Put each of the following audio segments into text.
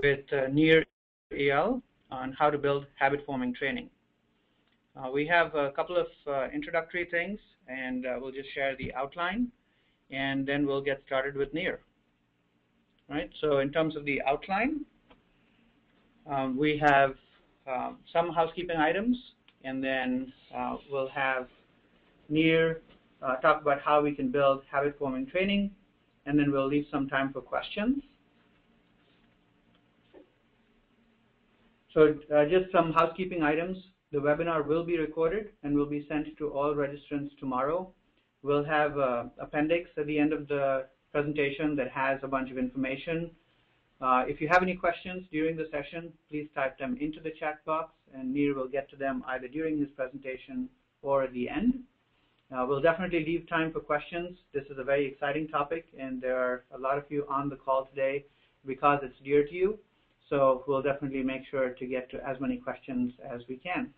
with Nir Eyal on how to build habit-forming training. We have a couple of introductory things, and we'll just share the outline, and then we'll get started with Nir. Right. So in terms of the outline, we have some housekeeping items, and then we'll have Nir talk about how we can build habit-forming training, and then we'll leave some time for questions. So just some housekeeping items. The webinar will be recorded and will be sent to all registrants tomorrow. We'll have an appendix at the end of the presentation that has a bunch of information. If you have any questions during the session, please type them into the chat box, and Nir will get to them either during his presentation or at the end. We'll definitely leave time for questions. This is a very exciting topic, and there are a lot of you on the call today because it's dear to you. So we'll definitely make sure to get to as many questions as we can.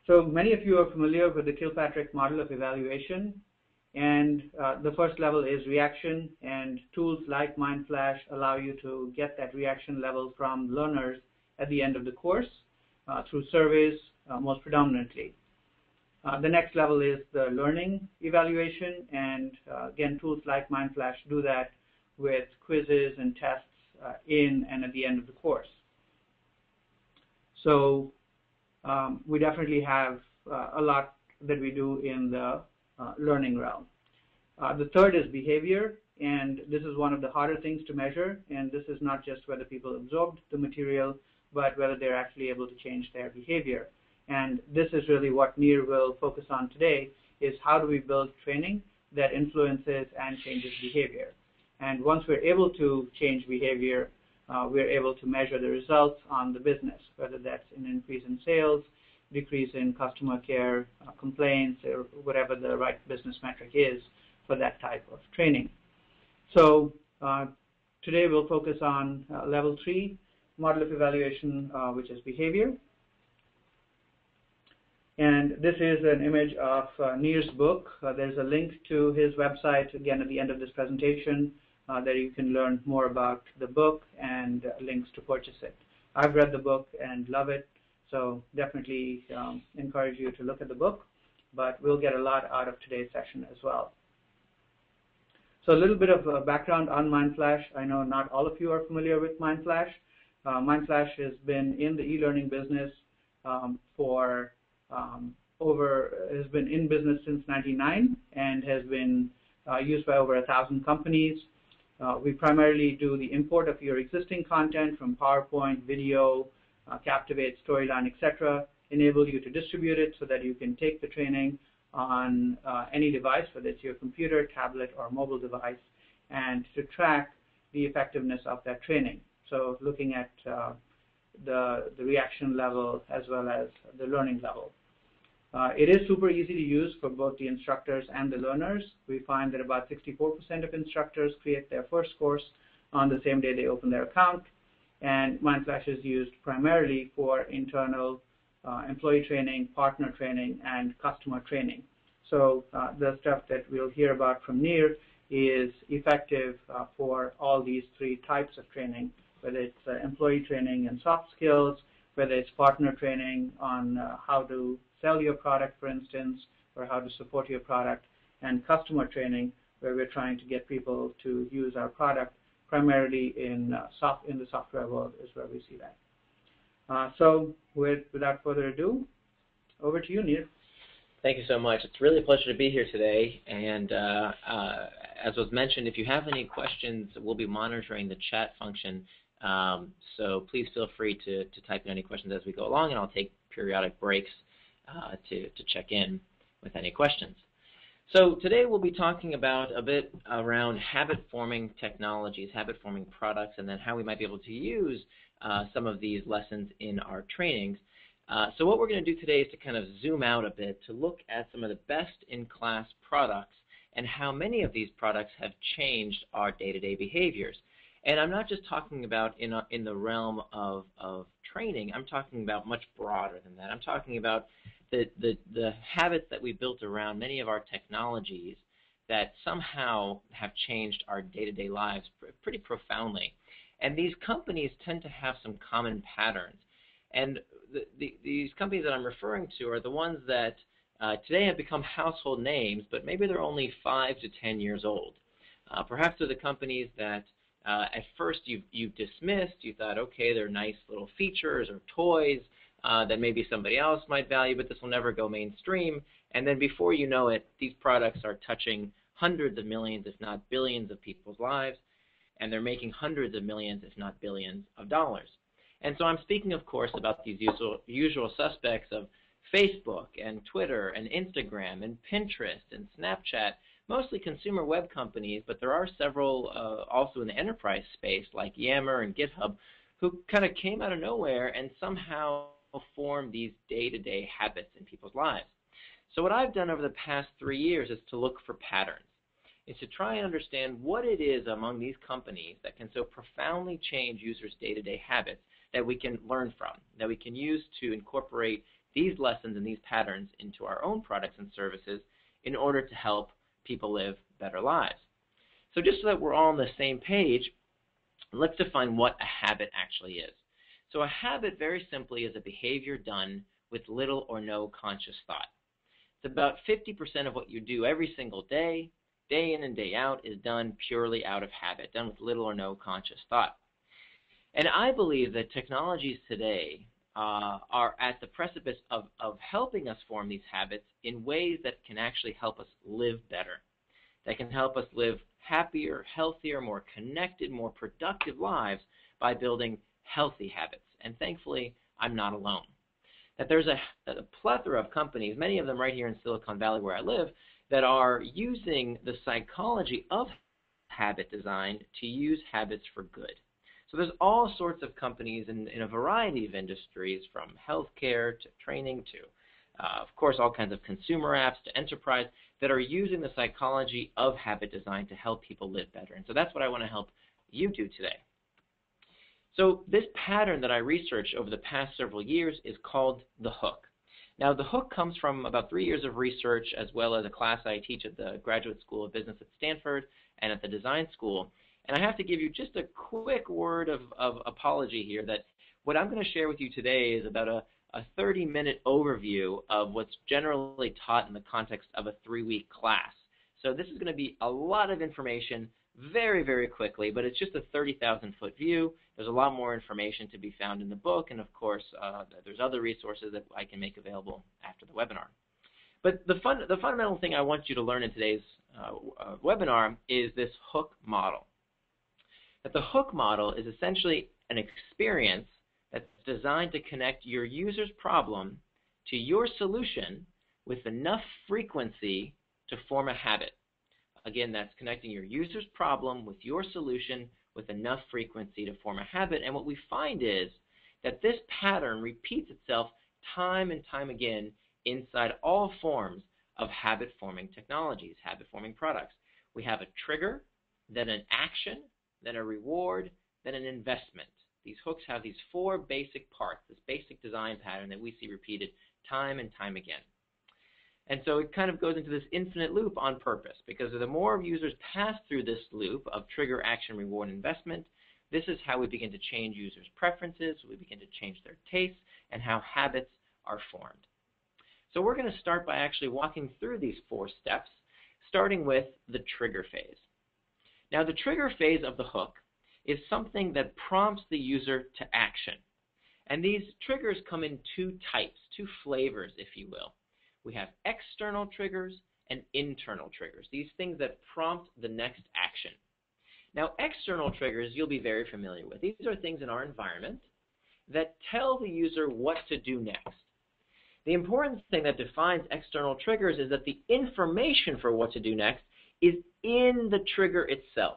So many of you are familiar with the Kilpatrick model of evaluation, and the first level is reaction, and tools like MindFlash allow you to get that reaction level from learners at the end of the course through surveys, most predominantly. The next level is the learning evaluation, and again, tools like MindFlash do that with quizzes and tests in and at the end of the course. So we definitely have a lot that we do in the learning realm. The third is behavior, and this is one of the harder things to measure, and this is not just whether people absorbed the material, but whether they're actually able to change their behavior. And this is really what Nir will focus on today, is how do we build training that influences and changes behavior. And once we're able to change behavior, we're able to measure the results on the business, whether that's an increase in sales, decrease in customer care complaints, or whatever the right business metric is for that type of training. So today we'll focus on level 3 model of evaluation, which is behavior. And this is an image of Nir's book. There's a link to his website, again, at the end of this presentation, that you can learn more about the book and links to purchase it. I've read the book and love it, so definitely encourage you to look at the book, but we'll get a lot out of today's session as well. So a little bit of background on MindFlash. I know not all of you are familiar with MindFlash. MindFlash has been in the e-learning business has been in business since '99 and has been used by over 1,000 companies. We primarily do the import of your existing content from PowerPoint, video, Captivate, Storyline, etc., enable you to distribute it so that you can take the training on any device, whether it's your computer, tablet, or mobile device, and to track the effectiveness of that training. So looking at the reaction level as well as the learning level. It is super easy to use for both the instructors and the learners. We find that about 64% of instructors create their first course on the same day they open their account, and MindFlash is used primarily for internal employee training, partner training, and customer training. So the stuff that we'll hear about from Nir is effective for all these 3 types of training, whether it's employee training and soft skills, whether it's partner training on how to sell your product, for instance, or how to support your product, and customer training, where we're trying to get people to use our product, primarily in the software world is where we see that. So without further ado, over to you, Nir. Thank you so much. It's really a pleasure to be here today. And as was mentioned, if you have any questions, we'll be monitoring the chat function. So please feel free to type in any questions as we go along, and I'll take periodic breaks to check in with any questions. So today we'll be talking about a bit around habit-forming technologies, habit-forming products, and then how we might be able to use some of these lessons in our trainings. So what we're going to do today is to kind of zoom out a bit to look at some of the best-in-class products and how many of these products have changed our day-to-day behaviors. And I'm not just talking about in the realm of training. I'm talking about much broader than that. I'm talking about the habits that we built around many of our technologies that somehow have changed our day-to-day lives pretty profoundly. And these companies tend to have some common patterns. And these companies that I'm referring to are the ones that today have become household names, but maybe they're only 5 to 10 years old. Perhaps they're the companies that at first you dismissed. You thought, okay, they're nice little features or toys that maybe somebody else might value, but this will never go mainstream. And then before you know it, these products are touching hundreds of millions, if not billions, of people's lives, and they're making hundreds of millions, if not billions, of dollars. And so I'm speaking, of course, about these usual suspects of Facebook and Twitter and Instagram and Pinterest and Snapchat, mostly consumer web companies, but there are several also in the enterprise space like Yammer and GitHub who kind of came out of nowhere and somehow formed these day-to-day habits in people's lives. So what I've done over the past 3 years is to look for patterns, is to try and understand what it is among these companies that can so profoundly change users' day-to-day habits that we can learn from, that we can use to incorporate these lessons and these patterns into our own products and services in order to help people live better lives. So just so that we're all on the same page, let's define what a habit actually is. So a habit, very simply, is a behavior done with little or no conscious thought. It's about 50% of what you do every single day, day in and day out, is done purely out of habit, done with little or no conscious thought. And I believe that technologies today are at the precipice of helping us form these habits in ways that can actually help us live better, that can help us live happier, healthier, more connected, more productive lives by building healthy habits. And thankfully, I'm not alone. That there's a plethora of companies, many of them right here in Silicon Valley where I live, that are using the psychology of habit design to use habits for good. So there's all sorts of companies in a variety of industries, from healthcare to training to, of course, all kinds of consumer apps to enterprise, that are using the psychology of habit design to help people live better. And so that's what I want to help you do today. So this pattern that I researched over the past several years is called the hook. Now, the hook comes from about 3 years of research, as well as a class I teach at the Graduate School of Business at Stanford and at the Design School. And I have to give you just a quick word of apology here, that what I'm going to share with you today is about a 30-minute overview of what's generally taught in the context of a 3-week class. So this is going to be a lot of information very, very quickly, but it's just a 30,000-foot view. There's a lot more information to be found in the book, and of course, there's other resources that I can make available after the webinar. But the fundamental thing I want you to learn in today's webinar is this hook model. That the hook model is essentially an experience that's designed to connect your user's problem to your solution with enough frequency to form a habit. Again, that's connecting your user's problem with your solution with enough frequency to form a habit. And what we find is that this pattern repeats itself time and time again inside all forms of habit-forming technologies, habit-forming products. We have a trigger, then an action, then a reward, then an investment. These hooks have these 4 basic parts, this basic design pattern that we see repeated time and time again. And so it kind of goes into this infinite loop on purpose, because the more users pass through this loop of trigger, action, reward, investment, this is how we begin to change users' preferences, we begin to change their tastes, and how habits are formed. So we're going to start by actually walking through these 4 steps, starting with the trigger phase. Now, the trigger phase of the hook is something that prompts the user to action. And these triggers come in 2 types, 2 flavors, if you will. We have external triggers and internal triggers, these things that prompt the next action. Now, external triggers you'll be very familiar with. These are things in our environment that tell the user what to do next. The important thing that defines external triggers is that the information for what to do next is in the trigger itself.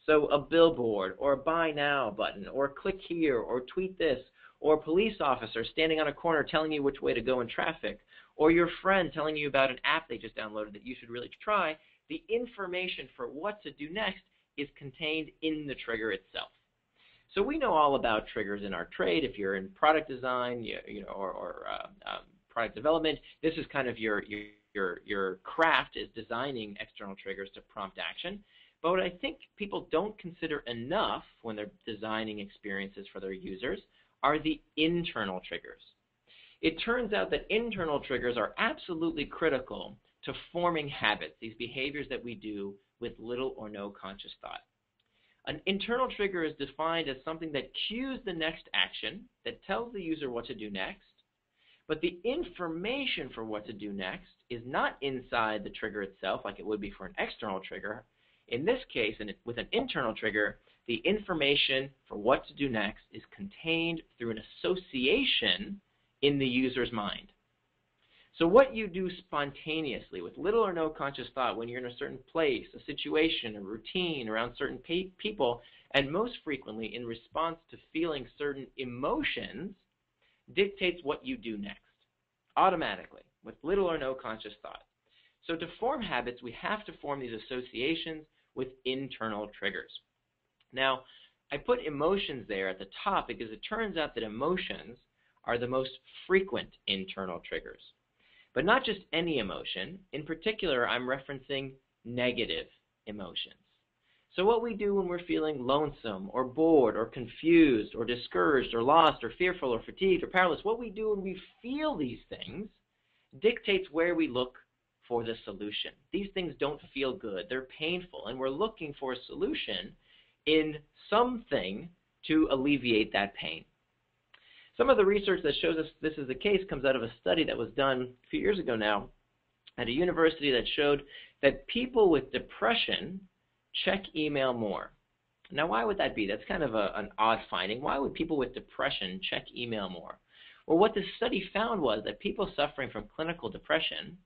So a billboard, or a buy now button, or click here, or tweet this, or a police officer standing on a corner telling you which way to go in traffic, or your friend telling you about an app they just downloaded that you should really try. The information for what to do next is contained in the trigger itself. So we know all about triggers in our trade. If you're in product design, or product development, this is kind of your your craft is designing external triggers to prompt action. But what I think people don't consider enough when they're designing experiences for their users are the internal triggers. It turns out that internal triggers are absolutely critical to forming habits, these behaviors that we do with little or no conscious thought. An internal trigger is defined as something that cues the next action, that tells the user what to do next, but the information for what to do next is not inside the trigger itself like it would be for an external trigger. In this case, with an internal trigger, the information for what to do next is contained through an association in the user's mind. So what you do spontaneously with little or no conscious thought when you're in a certain place, a situation, a routine, around certain people, and most frequently in response to feeling certain emotions, dictates what you do next, automatically, with little or no conscious thought. So to form habits, we have to form these associations with internal triggers. Now, I put emotions there at the top because it turns out that emotions are the most frequent internal triggers. But not just any emotion. In particular, I'm referencing negative emotions. So what we do when we're feeling lonesome or bored or confused or discouraged or lost or fearful or fatigued or powerless, what we do when we feel these things dictates where we look for the solution. These things don't feel good. They're painful, and we're looking for a solution in something to alleviate that pain. Some of the research that shows us this is the case comes out of a study that was done a few years ago now at a university that showed that people with depression check email more. Now, why would that be? That's kind of an odd finding. Why would people with depression check email more? Well, what the study found was that people suffering from clinical depression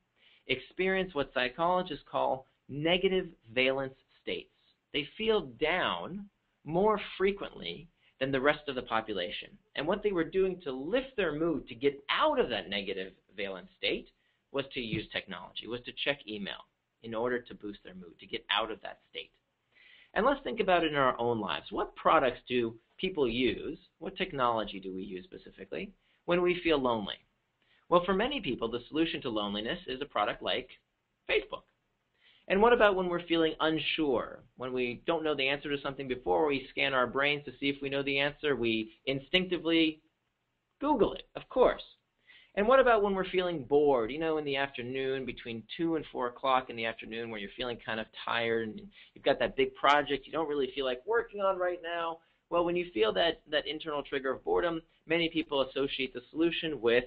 experience what psychologists call negative valence states. They feel down more frequently than the rest of the population. And what they were doing to lift their mood, to get out of that negative valence state, was to use technology, was to check email in order to boost their mood, to get out of that state. And let's think about it in our own lives. What products do people use, what technology do we use specifically, when we feel lonely? Well, for many people, the solution to loneliness is a product like Facebook. And what about when we're feeling unsure, when we don't know the answer to something before we scan our brains to see if we know the answer? We instinctively Google it, of course. And what about when we're feeling bored, in the afternoon, between 2 and 4 o'clock in the afternoon, where you're feeling kind of tired and you've got that big project you don't really feel like working on right now? Well, when you feel that internal trigger of boredom, many people associate the solution with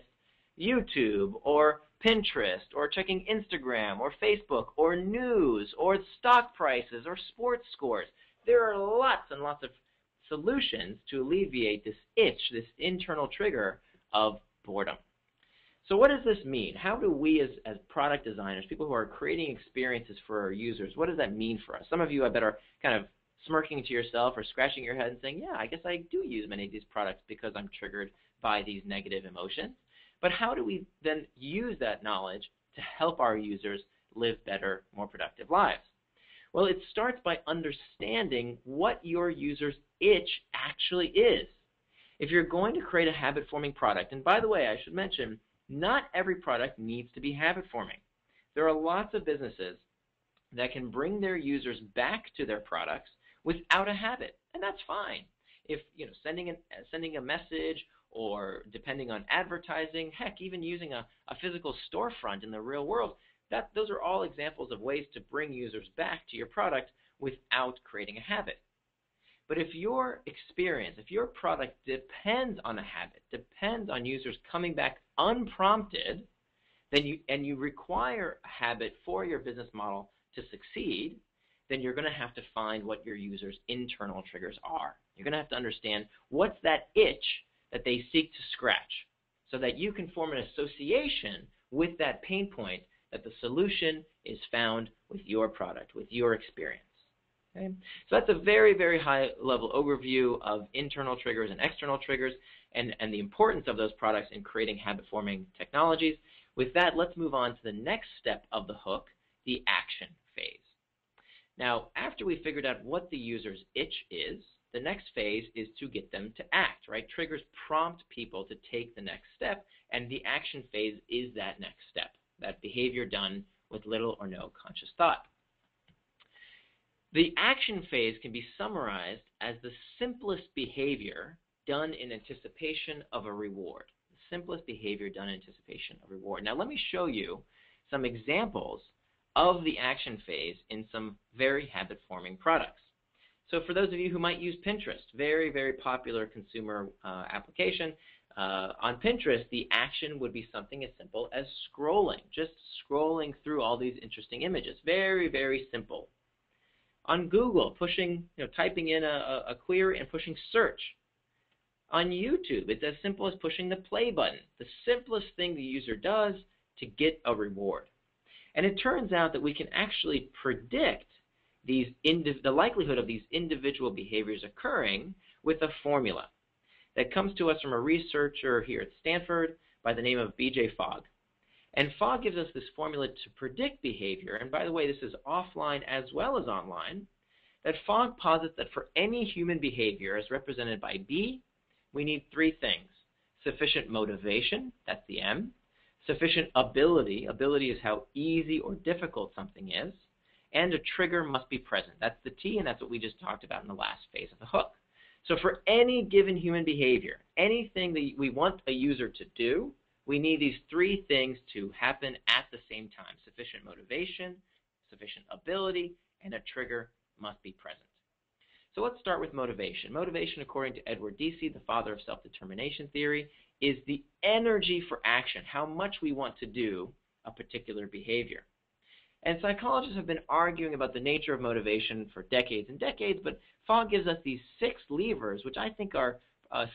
YouTube or Pinterest or checking Instagram or Facebook or news or stock prices or sports scores. There are lots and lots of solutions to alleviate this itch, this internal trigger of boredom. So what does this mean? How do we as product designers, people who are creating experiences for our users, what does that mean for us? Some of you I bet are kind of smirking to yourself or scratching your head and saying, yeah, I guess I do use many of these products because I'm triggered by these negative emotions. But how do we then use that knowledge to help our users live better, more productive lives? Well, it starts by understanding what your user's itch actually is. If you're going to create a habit-forming product, and by the way, I should mention, not every product needs to be habit-forming. There are lots of businesses that can bring their users back to their products without a habit, and that's fine. If sending a message, or depending on advertising, heck, even using a physical storefront in the real world, those are all examples of ways to bring users back to your product without creating a habit. But if your experience, if your product depends on a habit, depends on users coming back unprompted, then you require a habit for your business model to succeed, then you're going to have to find what your users' internal triggers are. You're going to have to understand what's that itch that they seek to scratch, so that you can form an association with that pain point, that the solution is found with your product, with your experience. Okay? So that's a very, very high-level overview of internal triggers and external triggers and the importance of those products in creating habit-forming technologies. With that, let's move on to the next step of the hook, the action phase. Now, after we figured out what the user's itch is, the next phase is to get them to act, right? Triggers prompt people to take the next step, and the action phase is that next step. that behavior done with little or no conscious thought. The action phase can be summarized as the simplest behavior done in anticipation of a reward. The simplest behavior done in anticipation of reward. Now let me show you some examples of the action phase in some very habit-forming products. So for those of you who might use Pinterest, very, very popular consumer application, on Pinterest, the action would be something as simple as scrolling, just scrolling through all these interesting images. Very, very simple. On Google, typing in a query and pushing search. On YouTube, it's as simple as pushing the play button, the simplest thing the user does to get a reward. And it turns out that we can actually predict the likelihood of these individual behaviors occurring with a formula that comes to us from a researcher here at Stanford by the name of B.J. Fogg. And Fogg gives us this formula to predict behavior, and by the way, this is offline as well as online, that Fogg posits that for any human behavior as represented by B, we need three things: sufficient motivation, that's the M; sufficient ability, ability is how easy or difficult something is; and a trigger must be present. That's the T, and that's what we just talked about in the last phase of the hook. So for any given human behavior, anything that we want a user to do, we need these three things to happen at the same time: sufficient motivation, sufficient ability, and a trigger must be present. So let's start with motivation. Motivation, according to Edward Deci, the father of self-determination theory, is the energy for action, how much we want to do a particular behavior. And psychologists have been arguing about the nature of motivation for decades and decades, but Fogg gives us these 6 levers, which I think are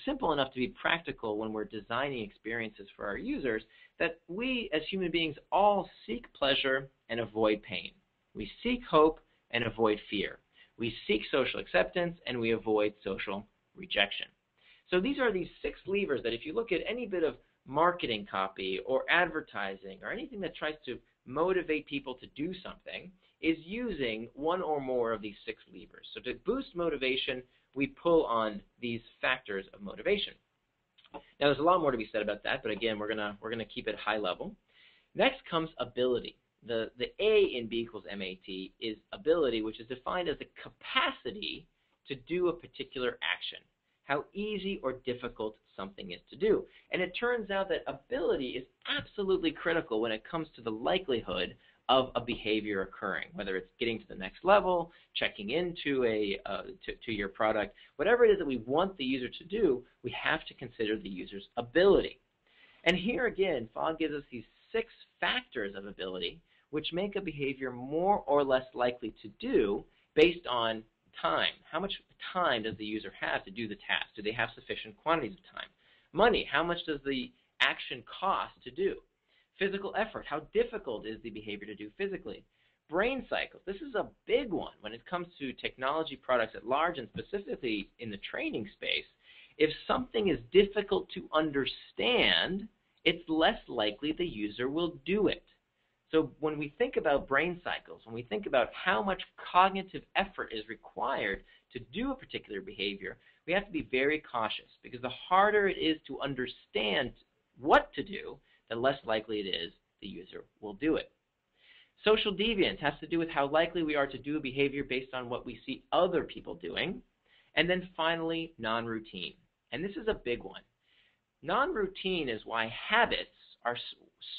simple enough to be practical when we're designing experiences for our users, that we as human beings all seek pleasure and avoid pain. We seek hope and avoid fear. We seek social acceptance and we avoid social rejection. So these are these 6 levers that if you look at any bit of marketing copy or advertising or anything that tries to motivate people to do something, is using one or more of these 6 levers. So to boost motivation, we pull on these factors of motivation. Now there's a lot more to be said about that, but again, we're gonna keep it high level. Next comes ability. The A in B equals MAT is ability, which is defined as the capacity to do a particular action, how easy or difficult something is to do. And it turns out that ability is absolutely critical when it comes to the likelihood of a behavior occurring, whether it's getting to the next level, checking into to your product, whatever it is that we want the user to do, we have to consider the user's ability. And here again, Fogg gives us these 6 factors of ability which make a behavior more or less likely to do based on time. How much time does the user have to do the task? Do they have sufficient quantities of time? Money, how much does the action cost to do? Physical effort, how difficult is the behavior to do physically? Brain cycles, this is a big one when it comes to technology products at large and specifically in the training space. If something is difficult to understand, it's less likely the user will do it. So when we think about brain cycles, when we think about how much cognitive effort is required to do a particular behavior, we have to be very cautious, because the harder it is to understand what to do, the less likely it is the user will do it. Social deviance has to do with how likely we are to do a behavior based on what we see other people doing. And then finally, non-routine. And this is a big one. Non-routine is why habits are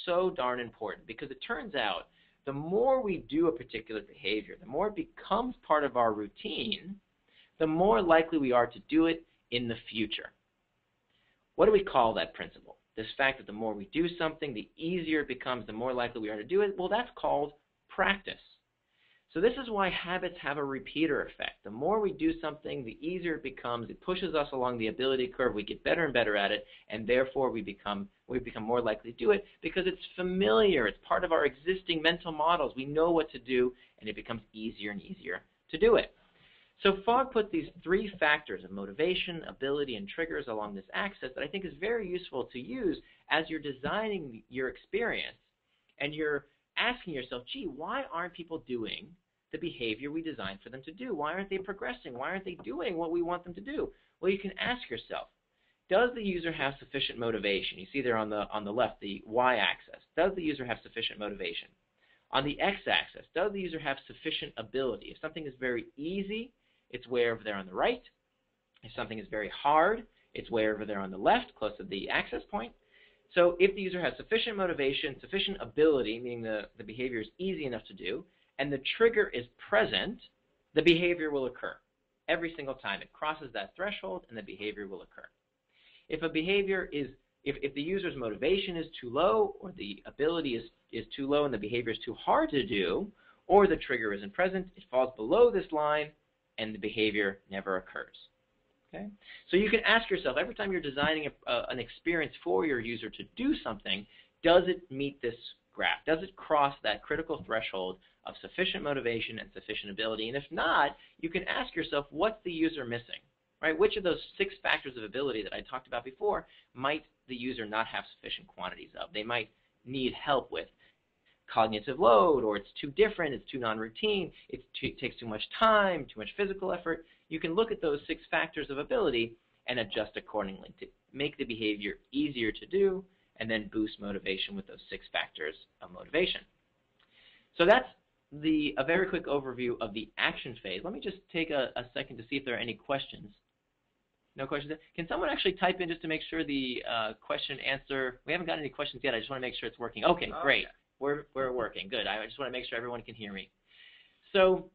so darn important, because it turns out the more we do a particular behavior, the more it becomes part of our routine, the more likely we are to do it in the future. What do we call that principle? This fact that the more we do something, the easier it becomes, the more likely we are to do it. Well, that's called practice. So this is why habits have a repeater effect. The more we do something, the easier it becomes. It pushes us along the ability curve. We get better and better at it, and therefore we become more likely to do it because it's familiar. It's part of our existing mental models. We know what to do, and it becomes easier and easier to do it. So Fogg put these 3 factors of motivation, ability, and triggers along this axis that I think is very useful to use as you're designing your experience and you're asking yourself, gee, why aren't people doing the behavior we designed for them to do? Why aren't they progressing? Why aren't they doing what we want them to do? Well, you can ask yourself, Does the user have sufficient motivation? You see there on the left, the y-axis. Does the user have sufficient motivation? On the x-axis, does the user have sufficient ability? If something is very easy, it's way over there on the right. If something is very hard, it's way over there on the left, close to the access point. So if the user has sufficient motivation, sufficient ability, meaning the behavior is easy enough to do, and the trigger is present, the behavior will occur. Every single time it crosses that threshold, and the behavior will occur. If a behavior is, if the user's motivation is too low, or the ability is too low and the behavior is too hard to do, or the trigger isn't present, it falls below this line, and the behavior never occurs. Okay? So you can ask yourself, every time you're designing an experience for your user to do something, does it meet this graph? Does it cross that critical threshold of sufficient motivation and sufficient ability? And if not, you can ask yourself, what's the user missing? Right? Which of those 6 factors of ability that I talked about before might the user not have sufficient quantities of? They might need help with cognitive load, or it's too different, it's too non-routine, it takes too much time, too much physical effort. You can look at those 6 factors of ability and adjust accordingly to make the behavior easier to do and then boost motivation with those 6 factors of motivation. So that's a very quick overview of the action phase. Let me just take a second to see if there are any questions. No questions? Can someone actually type in just to make sure the question answer? We haven't got any questions yet. I just want to make sure it's working. Okay, great. We're working. Good. I just want to make sure everyone can hear me. So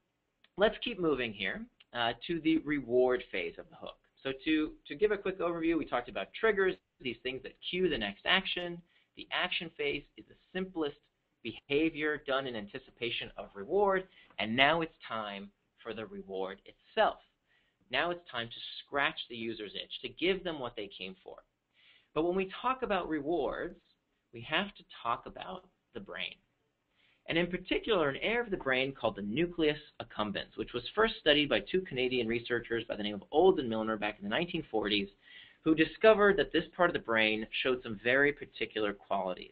let's keep moving here to the reward phase of the hook. So to give a quick overview, we talked about triggers, these things that cue the next action. The action phase is the simplest behavior done in anticipation of reward, and now it's time for the reward itself. Now it's time to scratch the user's itch, to give them what they came for. But when we talk about rewards, we have to talk about the brain. And in particular, an area of the brain called the nucleus accumbens, which was first studied by 2 Canadian researchers by the name of Eyal and Milner back in the 1940s, who discovered that this part of the brain showed some very particular qualities.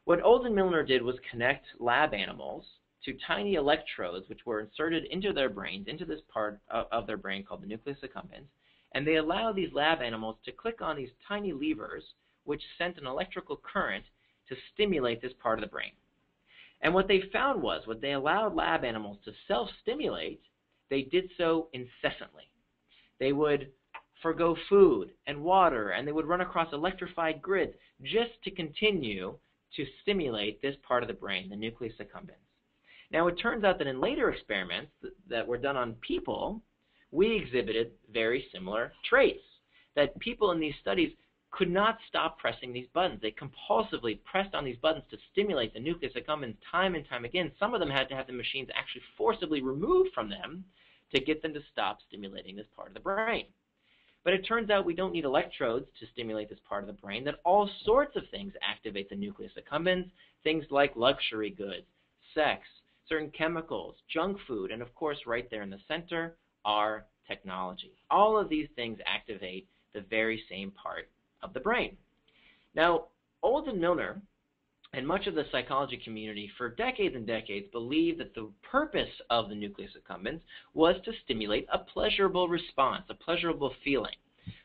What Eyal and Milner did was connect lab animals to tiny electrodes which were inserted into their brains, into this part of their brain called the nucleus accumbens, and they allowed these lab animals to click on these tiny levers which sent an electrical current to stimulate this part of the brain. And what they found was, when they allowed lab animals to self-stimulate, they did so incessantly. They would forgo food and water, and they would run across electrified grids just to continue to stimulate this part of the brain, the nucleus accumbens. Now, it turns out that in later experiments that were done on people, we exhibited very similar traits, that people in these studies could not stop pressing these buttons. They compulsively pressed on these buttons to stimulate the nucleus accumbens time and time again. Some of them had to have the machines actually forcibly removed from them to get them to stop stimulating this part of the brain. But it turns out we don't need electrodes to stimulate this part of the brain, that all sorts of things activate the nucleus accumbens, things like luxury goods, sex, certain chemicals, junk food, and of course right there in the center are technology. All of these things activate the very same part of the brain. Now, Eyal and Milner and much of the psychology community for decades and decades believed that the purpose of the nucleus accumbens was to stimulate a pleasurable response, a pleasurable feeling.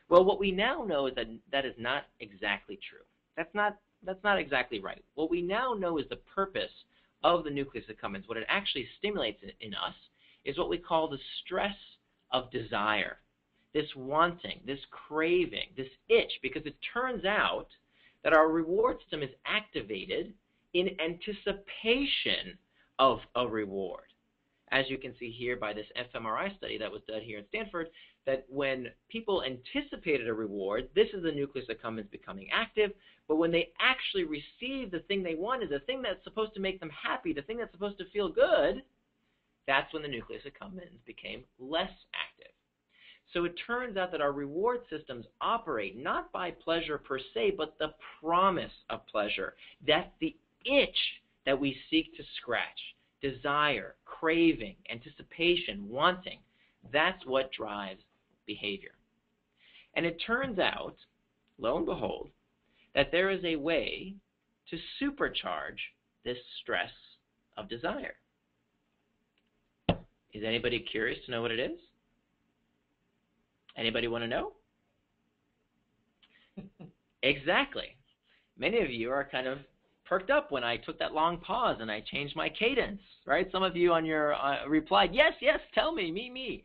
Well, what we now know is that that is not exactly true. That's not exactly right. What we now know is the purpose of the nucleus accumbens. What it actually stimulates in us is what we call the stress of desire. This wanting, this craving, this itch, because it turns out that our reward system is activated in anticipation of a reward. As you can see here by this fMRI study that was done here at Stanford, that when people anticipated a reward, this is the nucleus accumbens becoming active, but when they actually received the thing they wanted, the thing that's supposed to make them happy, the thing that's supposed to feel good, that's when the nucleus accumbens became less active. So it turns out that our reward systems operate not by pleasure per se, but the promise of pleasure. That's the itch that we seek to scratch. Desire, craving, anticipation, wanting. That's what drives behavior. And it turns out, lo and behold, that there is a way to supercharge this stress of desire. Is anybody curious to know what it is? Anybody want to know? Exactly. Many of you are kind of perked up when I took that long pause and I changed my cadence, right? Some of you on your replied, yes, yes, tell me, me.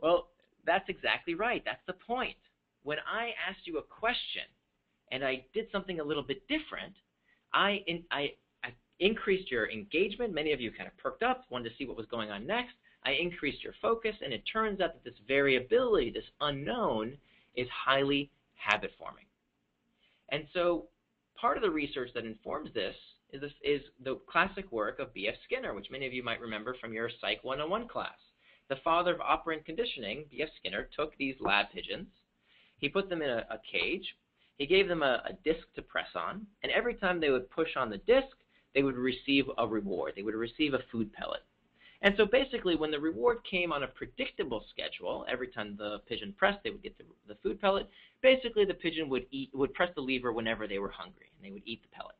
Well, that's exactly right. That's the point. When I asked you a question and I did something a little bit different, I increased your engagement. Many of you kind of perked up, wanted to see what was going on next. I increased your focus, and it turns out that this variability, this unknown, is highly habit forming. And so part of the research that informs this is the classic work of B.F. Skinner, which many of you might remember from your Psych 101 class. The father of operant conditioning, B.F. Skinner, took these lab pigeons. He put them in a cage. He gave them a disc to press on, and every time they would push on the disc, they would receive a reward. They would receive a food pellet. And so basically, when the reward came on a predictable schedule, every time the pigeon pressed, they would get the food pellet. Basically, the pigeon would press the lever whenever they were hungry, and they would eat the pellet.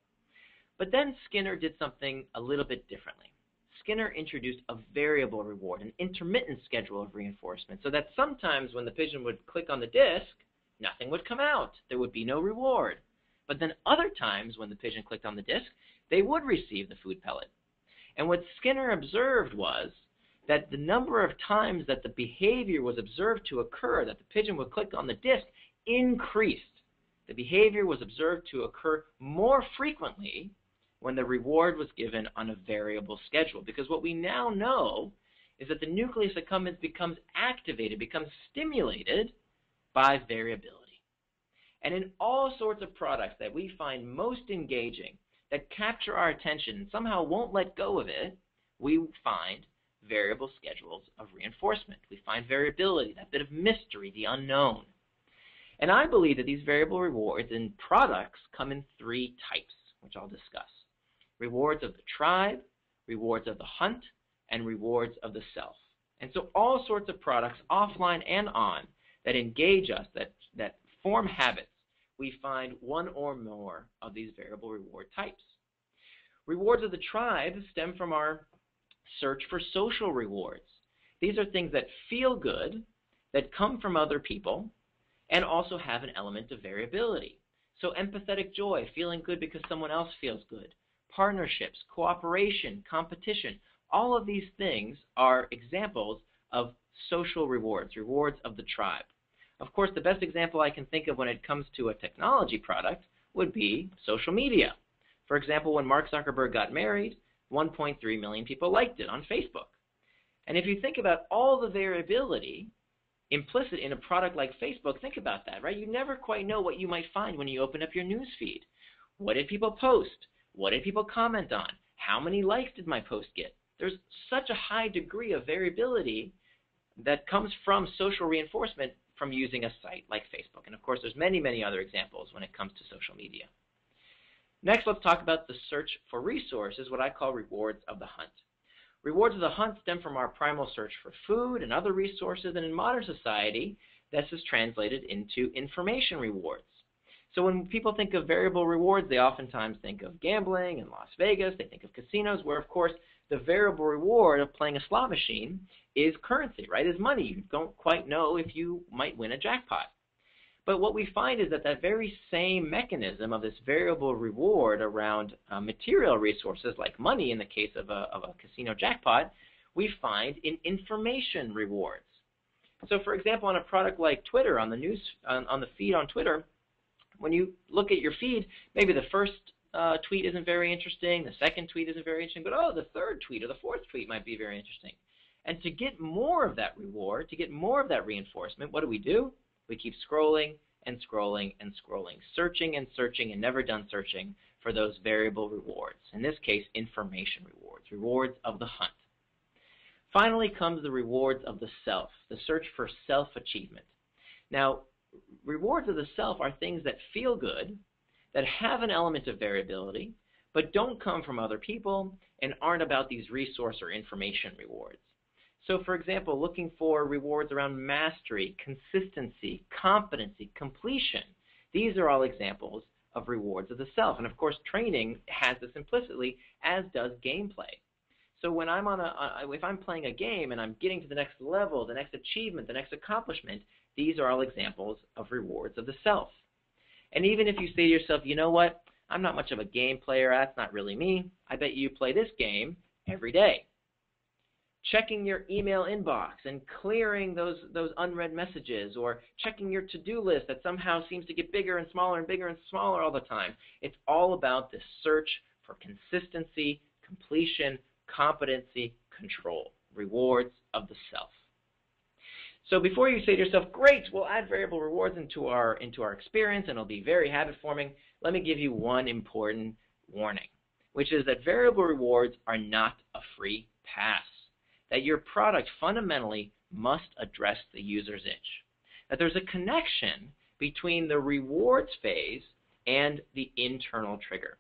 But then Skinner did something a little bit differently. Skinner introduced a variable reward, an intermittent schedule of reinforcement, so that sometimes when the pigeon would click on the disc, nothing would come out. There would be no reward. But then other times when the pigeon clicked on the disc, they would receive the food pellet. And what Skinner observed was that the number of times that the behavior was observed to occur, that the pigeon would click on the disc, increased. The behavior was observed to occur more frequently when the reward was given on a variable schedule. Because what we now know is that the nucleus accumbens becomes activated, becomes stimulated by variability. And in all sorts of products that we find most engaging, that capture our attention and somehow won't let go of it, we find variable schedules of reinforcement. We find variability, that bit of mystery, the unknown. And I believe that these variable rewards in products come in three types, which I'll discuss. Rewards of the tribe, rewards of the hunt, and rewards of the self. And so all sorts of products, offline and on, that engage us, that form habits, we find one or more of these variable reward types. Rewards of the tribe stem from our search for social rewards. These are things that feel good, that come from other people, and also have an element of variability. So empathetic joy, feeling good because someone else feels good. Partnerships, cooperation, competition, all of these things are examples of social rewards, rewards of the tribe. Of course, the best example I can think of when it comes to a technology product would be social media. For example, when Mark Zuckerberg got married, 1.3 million people liked it on Facebook. And if you think about all the variability implicit in a product like Facebook, think about that, right? You never quite know what you might find when you open up your news feed. What did people post? What did people comment on? How many likes did my post get? There's such a high degree of variability that comes from social reinforcement from using a site like Facebook. And of course, there's many, many other examples when it comes to social media. Next, let's talk about the search for resources, what I call rewards of the hunt. Rewards of the hunt stem from our primal search for food and other resources, and in modern society, this is translated into information rewards. So when people think of variable rewards, they oftentimes think of gambling in Las Vegas, they think of casinos, where of course the variable reward of playing a slot machine is currency, right, is money. You don't quite know if you might win a jackpot. But what we find is that that very same mechanism of this variable reward around material resources like money in the case of a casino jackpot, we find in information rewards. So for example, on a product like Twitter, on the news, on the feed on Twitter, when you look at your feed, maybe the first tweet isn't very interesting, the second tweet isn't very interesting, but oh, the third tweet or the fourth tweet might be very interesting. And to get more of that reward, to get more of that reinforcement, what do? We keep scrolling and scrolling and scrolling, searching and searching and never done searching for those variable rewards. In this case, information rewards, rewards of the hunt. Finally comes the rewards of the self, the search for self-achievement. Now, rewards of the self are things that feel good, that have an element of variability, but don't come from other people and aren't about these resource or information rewards. So for example, looking for rewards around mastery, consistency, competency, completion. These are all examples of rewards of the self. And of course, training has this implicitly, as does gameplay. So when I'm if I'm playing a game and I'm getting to the next level, the next achievement, the next accomplishment, these are all examples of rewards of the self. And even if you say to yourself, you know what, I'm not much of a game player, that's not really me, I bet you play this game every day. Checking your email inbox and clearing those unread messages, or checking your to-do list that somehow seems to get bigger and smaller and bigger and smaller all the time. It's all about this search for consistency, completion, competency, control, rewards of the self. So before you say to yourself, great, we'll add variable rewards into our experience and it'll be very habit forming, let me give you one important warning, which is that variable rewards are not a free pass. That your product fundamentally must address the user's itch. That there's a connection between the rewards phase and the internal trigger.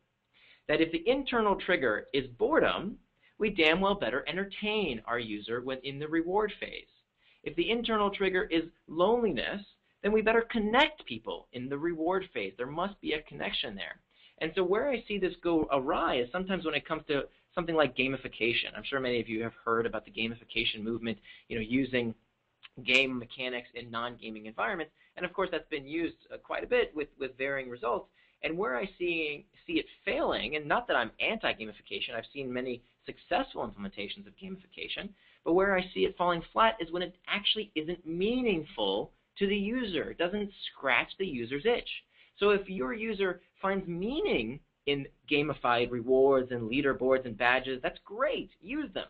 That if the internal trigger is boredom, we damn well better entertain our user within the reward phase. If the internal trigger is loneliness, then we better connect people in the reward phase. There must be a connection there. And so where I see this go awry is sometimes when it comes to something like gamification. I'm sure many of you have heard about the gamification movement, using game mechanics in non-gaming environments. And of course, that's been used quite a bit with varying results. And where I see it failing, and not that I'm anti-gamification, I've seen many successful implementations of gamification, but where I see it falling flat is when it actually isn't meaningful to the user. It doesn't scratch the user's itch. So if your user finds meaning in gamified rewards and leaderboards and badges, that's great. Use them.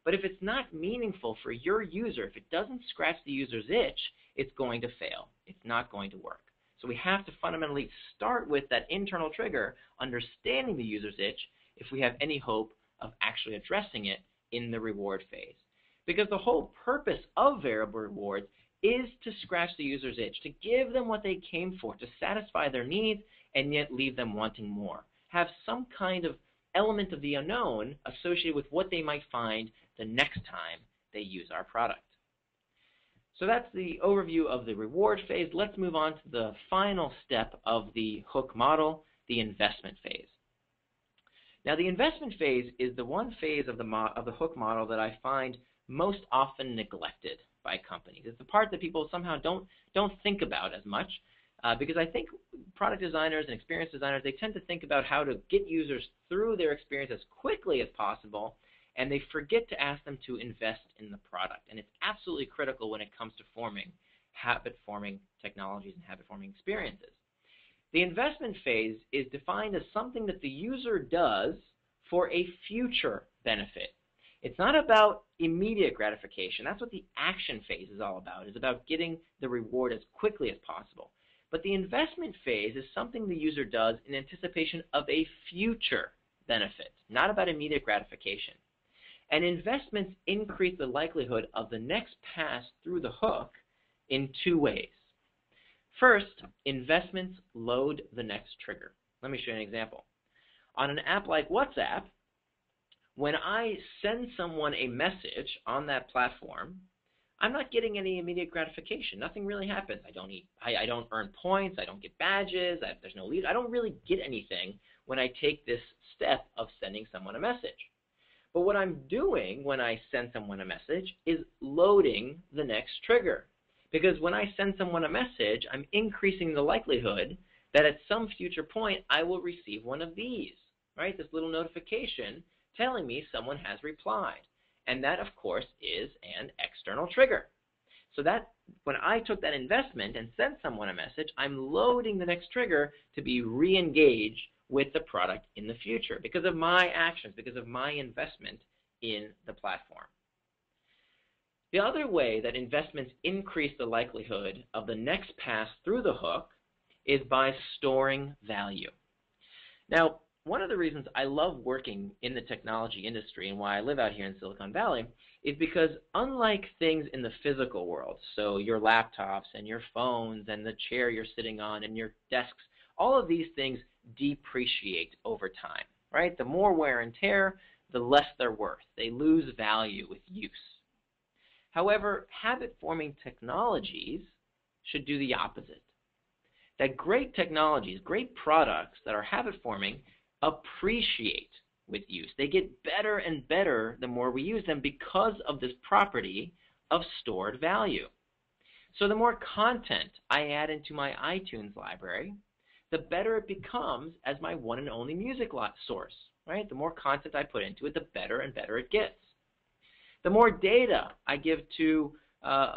But if it's not meaningful for your user, if it doesn't scratch the user's itch, it's going to fail. It's not going to work. So we have to fundamentally start with that internal trigger, understanding the user's itch, if we have any hope of actually addressing it in the reward phase. Because the whole purpose of variable rewards is to scratch the user's itch, to give them what they came for, to satisfy their needs and yet leave them wanting more. Have some kind of element of the unknown associated with what they might find the next time they use our product. So that's the overview of the reward phase. Let's move on to the final step of the hook model, the investment phase. Now, the investment phase is the one phase of the hook model that I find most often neglected by companies. It's the part that people somehow don't think about as much. Because I think product designers and experience designers, they tend to think about how to get users through their experience as quickly as possible, and they forget to ask them to invest in the product. And it's absolutely critical when it comes to forming habit-forming technologies and habit-forming experiences. The investment phase is defined as something that the user does for a future benefit. It's not about immediate gratification. That's what the action phase is all about. It's about getting the reward as quickly as possible. But the investment phase is something the user does in anticipation of a future benefit, not about immediate gratification. And investments increase the likelihood of the next pass through the hook in two ways. First, investments load the next trigger. Let me show you an example. On an app like WhatsApp, when I send someone a message on that platform, I'm not getting any immediate gratification. Nothing really happens. I don't earn points. I don't get badges. There's no lead. I don't really get anything when I take this step of sending someone a message. But what I'm doing when I send someone a message is loading the next trigger. Because when I send someone a message, I'm increasing the likelihood that at some future point I will receive one of these, right? This little notification telling me someone has replied. And that, of course, is an external trigger. So that when I took that investment and sent someone a message, I'm loading the next trigger to be re-engaged with the product in the future because of my actions, because of my investment in the platform. The other way that investments increase the likelihood of the next pass through the hook is by storing value. Now, one of the reasons I love working in the technology industry and why I live out here in Silicon Valley is because unlike things in the physical world, so your laptops and your phones and the chair you're sitting on and your desks, all of these things depreciate over time, right? The more wear and tear, the less they're worth. They lose value with use. However, habit-forming technologies should do the opposite. That great technologies, great products that are habit-forming appreciate with use. They get better and better the more we use them because of this property of stored value. So the more content I add into my iTunes library, the better it becomes as my one and only music source, right? The more content I put into it, the better and better it gets. The more data I give to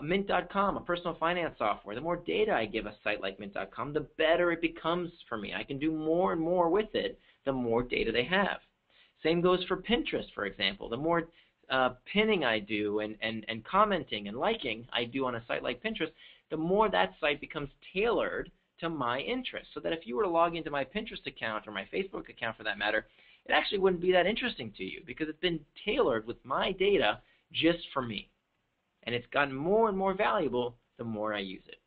Mint.com, a personal finance software, the more data I give a site like Mint.com, the better it becomes for me. I can do more and more with it the more data they have. Same goes for Pinterest, for example. The more pinning I do and commenting and liking I do on a site like Pinterest, the more that site becomes tailored to my interests. So that if you were to log into my Pinterest account or my Facebook account for that matter, it actually wouldn't be that interesting to you because it's been tailored with my data just for me. And it's gotten more and more valuable the more I use it.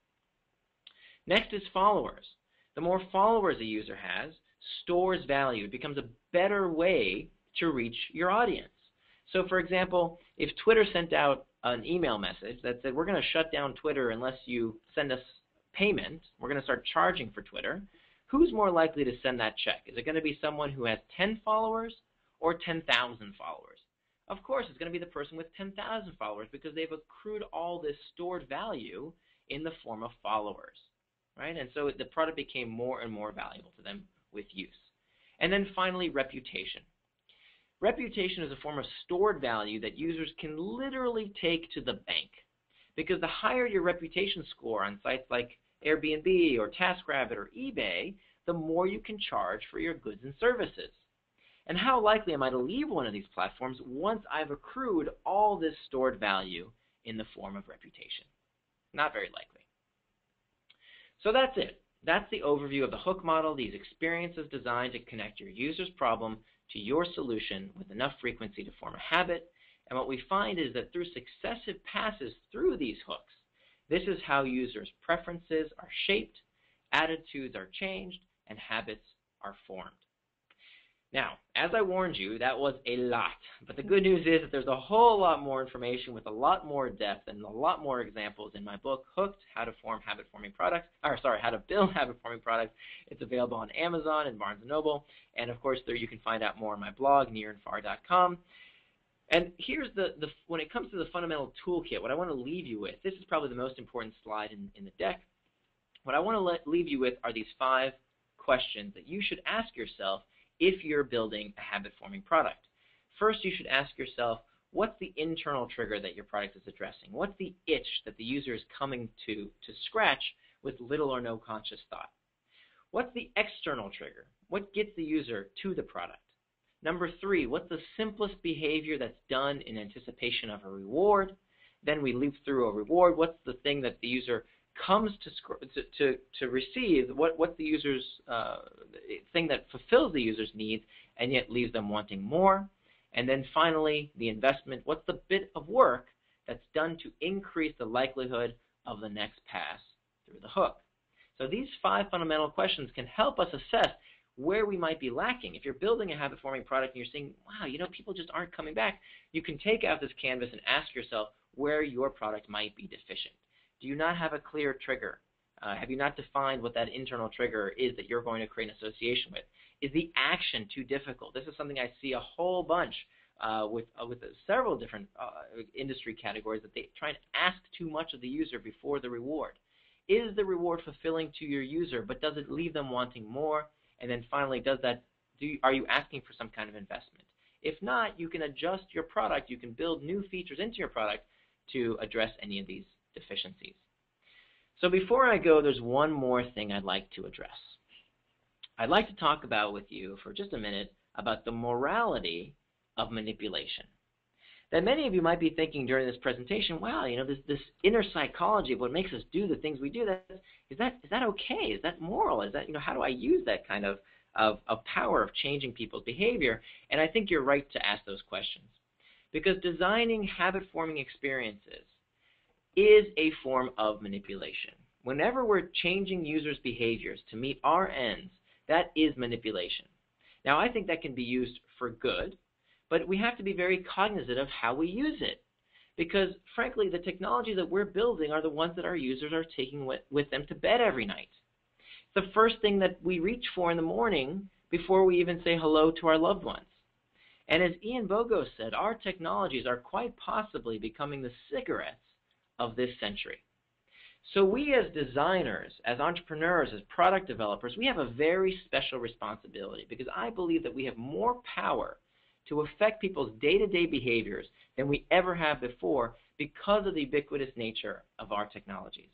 Next is followers. The more followers a user has, stores value. It becomes a better way to reach your audience. So for example, if Twitter sent out an email message that said, we're going to shut down Twitter unless you send us payment, we're going to start charging for Twitter, who's more likely to send that check? Is it going to be someone who has 10 followers or 10,000 followers? Of course, it's going to be the person with 10,000 followers because they've accrued all this stored value in the form of followers, right? And so the product became more and more valuable to them with use. And then finally, reputation. Reputation is a form of stored value that users can literally take to the bank because the higher your reputation score on sites like Airbnb or TaskRabbit or eBay, the more you can charge for your goods and services. And how likely am I to leave one of these platforms once I've accrued all this stored value in the form of reputation? Not very likely. So that's it. That's the overview of the hook model, these experiences designed to connect your user's problem to your solution with enough frequency to form a habit. And what we find is that through successive passes through these hooks, this is how users' preferences are shaped, attitudes are changed, and habits are formed. Now, as I warned you, that was a lot. But the good news is that there's a whole lot more information with a lot more depth and a lot more examples in my book, Hooked, How to Build Habit-Forming Products. It's available on Amazon and Barnes & Noble. And, of course, there you can find out more on my blog, nirandfar.com. And here's when it comes to the fundamental toolkit, what I want to leave you with, this is probably the most important slide in the deck. What I want to leave you with are these 5 questions that you should ask yourself if you're building a habit-forming product. First, you should ask yourself, what's the internal trigger that your product is addressing? What's the itch that the user is coming to scratch with little or no conscious thought? What's the external trigger? What gets the user to the product? Number 3, what's the simplest behavior that's done in anticipation of a reward? Then we loop through a reward. What's the thing that the user comes to receive? What's the user's thing that fulfills the user's needs and yet leaves them wanting more? And then finally, the investment. What's the bit of work that's done to increase the likelihood of the next pass through the hook? So these 5 fundamental questions can help us assess where we might be lacking. If you're building a habit-forming product and you're saying, wow, people just aren't coming back, you can take out this canvas and ask yourself where your product might be deficient. Do you not have a clear trigger? Have you not defined what that internal trigger is that you're going to create an association with? Is the action too difficult? This is something I see a whole bunch with several different industry categories, that they try and ask too much of the user before the reward. Is the reward fulfilling to your user, but does it leave them wanting more? And then finally, are you asking for some kind of investment? If not, you can adjust your product. You can build new features into your product to address any of these deficiencies. So before I go, there's one more thing I'd like to address. I'd like to talk about with you for just a minute about the morality of manipulation. That many of you might be thinking during this presentation, wow, this inner psychology of what makes us do the things we do, is that okay? Is that moral? Is that, how do I use that kind of power of changing people's behavior? And I think you're right to ask those questions. Because designing habit-forming experiences is a form of manipulation. Whenever we're changing users' behaviors to meet our ends, that is manipulation. Now, I think that can be used for good, but we have to be very cognizant of how we use it. Because, frankly, the technology that we're building are the ones that our users are taking with them to bed every night. It's the first thing that we reach for in the morning before we even say hello to our loved ones. And as Ian Bogo said, our technologies are quite possibly becoming the cigarettes of this century. So we as designers, as entrepreneurs, as product developers, we have a very special responsibility because I believe that we have more power to affect people's day-to-day behaviors than we ever have before because of the ubiquitous nature of our technologies.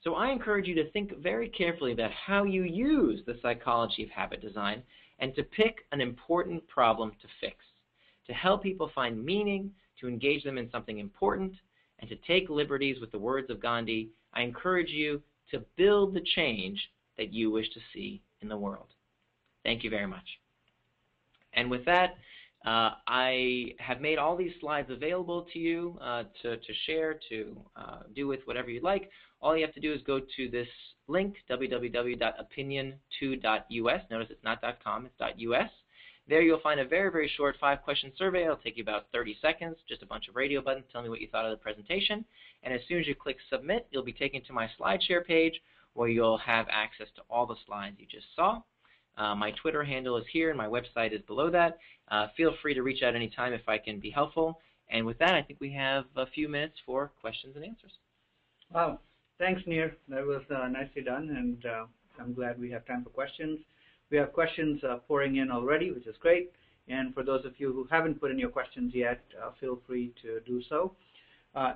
So I encourage you to think very carefully about how you use the psychology of habit design and to pick an important problem to fix, to help people find meaning, to engage them in something important, and to take liberties with the words of Gandhi. I encourage you to build the change that you wish to see in the world. Thank you very much. And with that, I have made all these slides available to you to share, to do with whatever you'd like. All you have to do is go to this link, www.opinion2.us. Notice it's not .com, it's .us. There you'll find a very, very short 5-question survey. It'll take you about 30 seconds, just a bunch of radio buttons telling me what you thought of the presentation. And as soon as you click submit, you'll be taken to my SlideShare page where you'll have access to all the slides you just saw. My Twitter handle is here and my website is below that. Feel free to reach out anytime if I can be helpful. And with that, I think we have a few minutes for questions and answers. Wow. Thanks, Nir. That was nicely done, and I'm glad we have time for questions. We have questions pouring in already, which is great. And for those of you who haven't put in your questions yet, feel free to do so.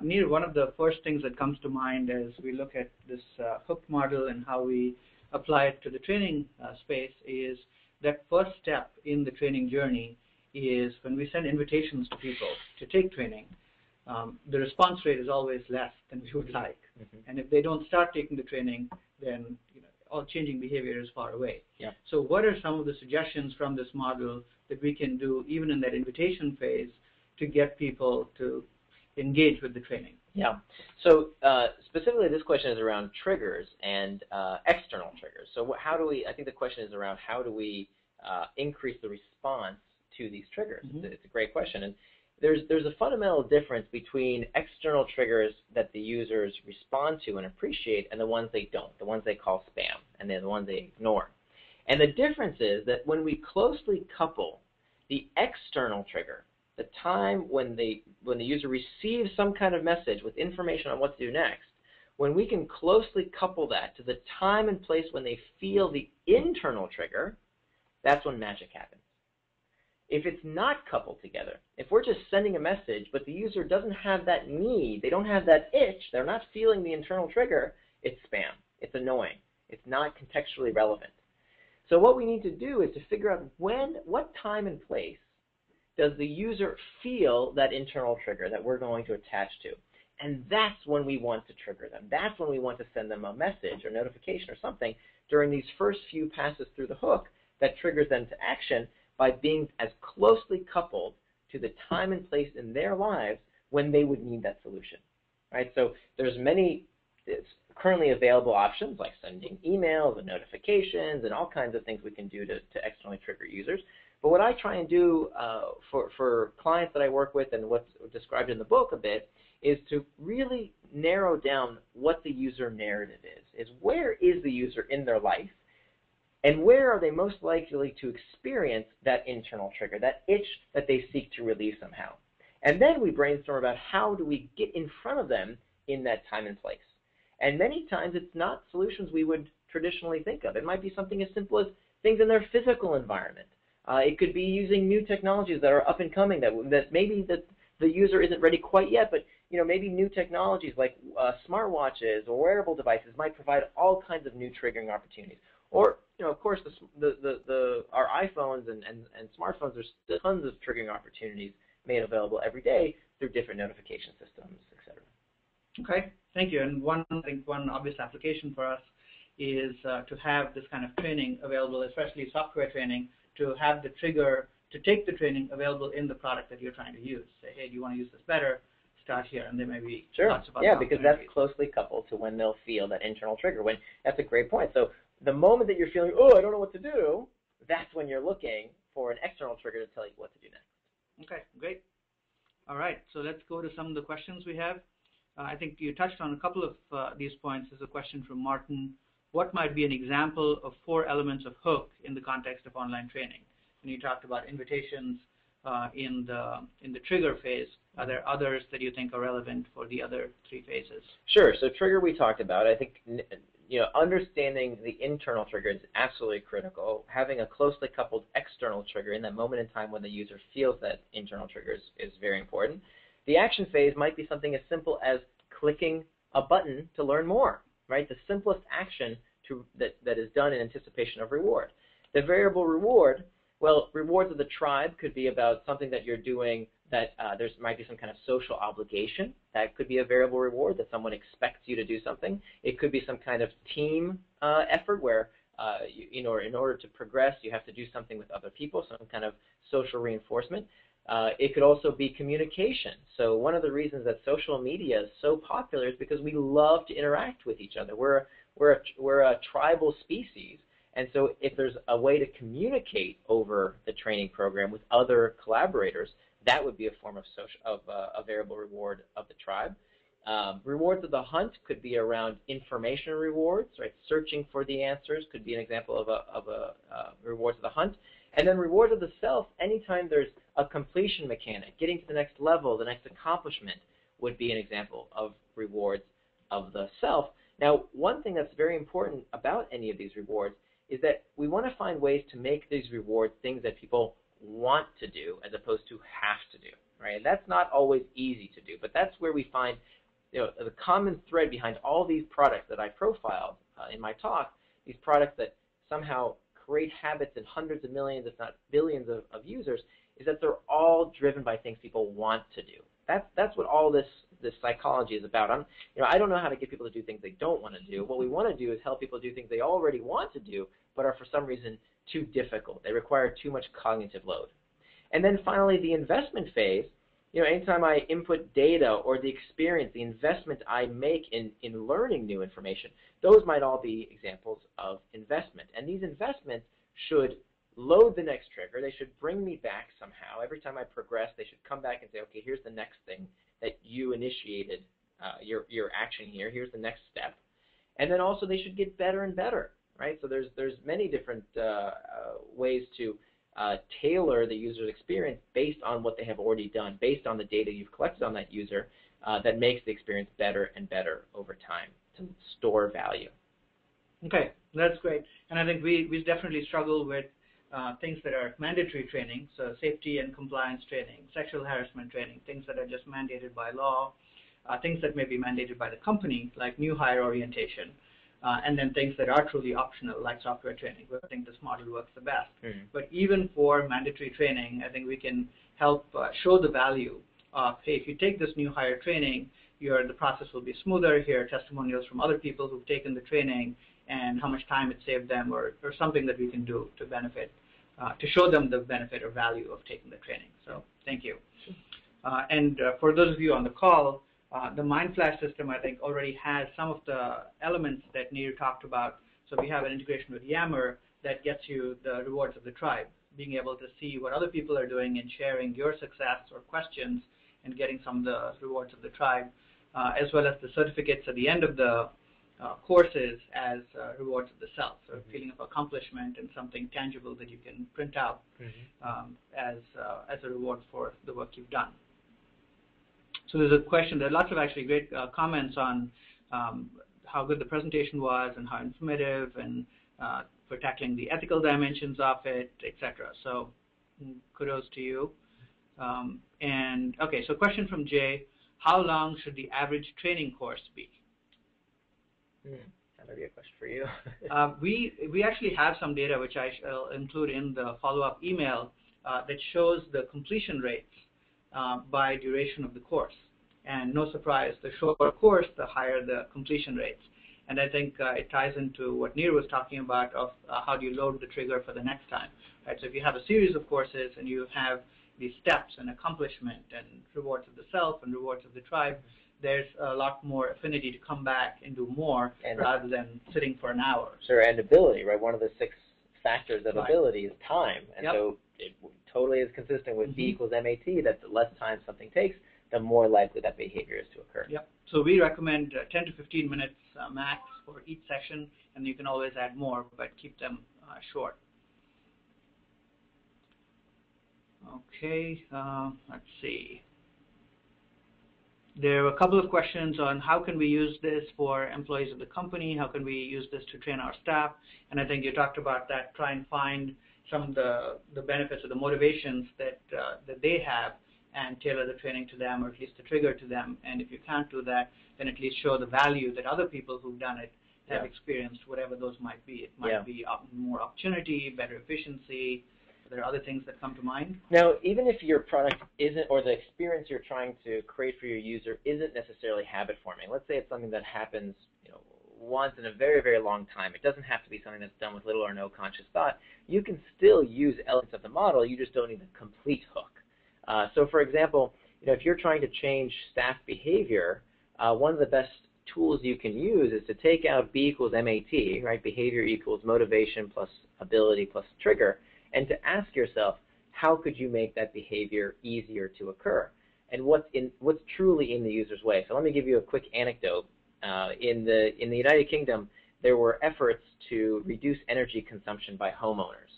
Nir, one of the first things that comes to mind as we look at this hook model and how we apply it to the training space is that first step in the training journey is when we send invitations to people to take training, the response rate is always less than we would like. And if they don't start taking the training, then all changing behavior is far away. Yeah. So what are some of the suggestions from this model that we can do even in that invitation phase to get people to engage with the training? Yeah. So specifically this question is around triggers and external triggers. So how do we, I think the question is around how do we increase the response to these triggers? It's a great question. And there's a fundamental difference between external triggers that the users respond to and appreciate and the ones they don't, the ones they call spam, and then the ones they ignore. And the difference is that when we closely couple the external trigger, the time when the user receives some kind of message with information on what to do next, when we can closely couple that to the time and place when they feel the internal trigger, that's when magic happens. If it's not coupled together, if we're just sending a message, but the user doesn't have that need, they don't have that itch, they're not feeling the internal trigger, it's spam. It's annoying. It's not contextually relevant. So what we need to do is to figure out what time and place does the user feel that internal trigger that we're going to attach to. And that's when we want to trigger them. That's when we want to send them a message or notification or something during these first few passes through the hook that triggers them to action by being as closely coupled to the time and place in their lives when they would need that solution. Right? So there's many currently available options like sending emails and notifications and all kinds of things we can do to externally trigger users. But what I try and do for clients that I work with and what's described in the book a bit is to really narrow down what the user narrative is where is the user in their life and where are they most likely to experience that internal trigger, that itch that they seek to relieve somehow. And then we brainstorm about how do we get in front of them in that time and place. And many times it's not solutions we would traditionally think of. It might be something as simple as things in their physical environment. It could be using new technologies that are up and coming that maybe the user isn't ready quite yet, but maybe new technologies like smartwatches or wearable devices might provide all kinds of new triggering opportunities. Or of course our iPhones and smartphones, there's tons of triggering opportunities made available every day through different notification systems, etc. Okay, thank you. And I think one obvious application for us is to have this kind of training available, especially software training, to have the trigger to take the training available in the product that you're trying to use. Say, hey, do you want to use this better? Start here, and there may be lots of other because that's closely coupled to when they'll feel that internal trigger. That's a great point. So the moment that you're feeling, oh, I don't know what to do, that's when you're looking for an external trigger to tell you what to do next. Okay, great. All right, so let's go to some of the questions we have. I think you touched on a couple of these points. There's a question from Martin. What might be an example of 4 elements of hook in the context of online training? And you talked about invitations, in the trigger phase. Are there others that you think are relevant for the other 3 phases? Sure. So trigger we talked about. I think understanding the internal trigger is absolutely critical. Having a closely coupled external trigger in that moment in time when the user feels that internal trigger is very important. The action phase might be something as simple as clicking a button to learn more, right? The simplest action that is done in anticipation of reward. The variable reward, well, rewards of the tribe could be about something that you're doing that there might be some kind of social obligation. That could be a variable reward, that someone expects you to do something. It could be some kind of team effort where in order to progress, you have to do something with other people, some kind of social reinforcement. It could also be communication. So one of the reasons that social media is so popular is because we love to interact with each other. We're a tribal species. And so if there's a way to communicate over the training program with other collaborators, that would be a form of a variable reward of the tribe. Rewards of the hunt could be around information rewards, right? Searching for the answers could be an example of a rewards of the hunt. And then rewards of the self, anytime there's a completion mechanic, getting to the next level, the next accomplishment would be an example of rewards of the self. Now, one thing that's very important about any of these rewards is that we want to find ways to make these rewards things that people want to do as opposed to have to do, right? And that's not always easy to do, but that's where we find the common thread behind all these products that I profiled in my talk, these products that somehow create habits in hundreds of millions, if not billions of users, is that they're all driven by things people want to do. That's what all this psychology is about. I don't know how to get people to do things they don't want to do. What we want to do is help people do things they already want to do, but are for some reason too difficult. They require too much cognitive load. And then finally, the investment phase. Anytime I input data or the experience, the investment I make in learning new information, those might all be examples of investment. And these investments should load the next trigger. They should bring me back somehow. Every time I progress, they should come back and say, okay, here's the next thing that you initiated, your action here. Here's the next step. And then also they should get better and better, right? So there's many different ways to tailor the user's experience based on what they have already done, based on the data you've collected on that user, that makes the experience better and better over time to store value. Okay, that's great. And I think we definitely struggle with things that are mandatory training, so safety and compliance training, sexual harassment training, things that are just mandated by law, things that may be mandated by the company, like new hire orientation, and then things that are truly optional, like software training, where I think this model works the best. Mm-hmm. But even for mandatory training, I think we can help show the value of, hey, if you take this new hire training, the process will be smoother. Here are testimonials from other people who've taken the training and how much time it saved them, or something that we can do to benefit, to show them the benefit or value of taking the training. So thank you. And for those of you on the call, the MindFlash system, I think, already has some of the elements that Nir talked about. So we have an integration with Yammer that gets you the rewards of the tribe, being able to see what other people are doing and sharing your success or questions and getting some of the rewards of the tribe, as well as the certificates at the end of the courses as rewards of the self, so a feeling of accomplishment and something tangible that you can print out as a reward for the work you've done. So there's a question. There are lots of actually great comments on how good the presentation was and how informative, and for tackling the ethical dimensions of it, etc. So kudos to you. And okay, so question from Jay: how long should the average training course be? That would be a question for you. We actually have some data, which I shall include in the follow-up email, that shows the completion rates by duration of the course. And no surprise, the shorter course, the higher the completion rates. And I think it ties into what Nir was talking about of how do you load the trigger for the next time. Right? So if you have a series of courses and you have these steps and accomplishment and rewards of the self and rewards of the tribe, there's a lot more affinity to come back and do more rather than sitting for an hour. Sure, and ability, right? One of the 6 factors of ability is time. And so it totally is consistent with B equals MAT, that the less time something takes, the more likely that behavior is to occur. Yep. So we recommend 10 to 15 minutes max for each session, and you can always add more, but keep them short. Okay, let's see. There are a couple of questions on how can we use this for employees of the company, how can we use this to train our staff, and I think you talked about that, try and find some of the benefits or the motivations that they have and tailor the training to them, or at least the trigger to them. And if you can't do that, then at least show the value that other people who've done it have experienced, whatever those might be. It might be more opportunity, better efficiency. Are there other things that come to mind? Now, even if your product isn't, or the experience you're trying to create for your user isn't necessarily habit forming. Let's say it's something that happens, once in a very, very long time. It doesn't have to be something that's done with little or no conscious thought. You can still use elements of the model. You just don't need the complete hook. So, for example, if you're trying to change staff behavior, one of the best tools you can use is to take out B equals MAT, right? Behavior equals motivation plus ability plus trigger, and to ask yourself, how could you make that behavior easier to occur? And what's truly in the user's way? So let me give you a quick anecdote. In the United Kingdom, there were efforts to reduce energy consumption by homeowners.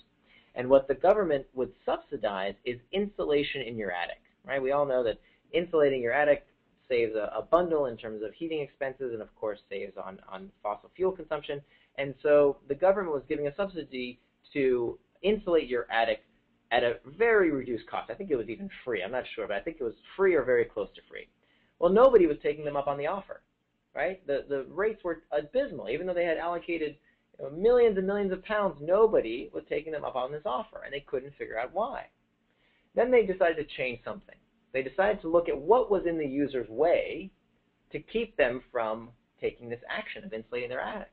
And what the government would subsidize is insulation in your attic, right? We all know that insulating your attic saves a bundle in terms of heating expenses and, of course, saves on fossil fuel consumption. And so the government was giving a subsidy to insulate your attic at a very reduced cost. I think it was even free. I'm not sure, but I think it was free or very close to free. Well, nobody was taking them up on the offer, right? The rates were abysmal. Even though they had allocated millions and millions of pounds, nobody was taking them up on this offer, and they couldn't figure out why. Then they decided to change something. They decided to look at what was in the user's way to keep them from taking this action of insulating their attic.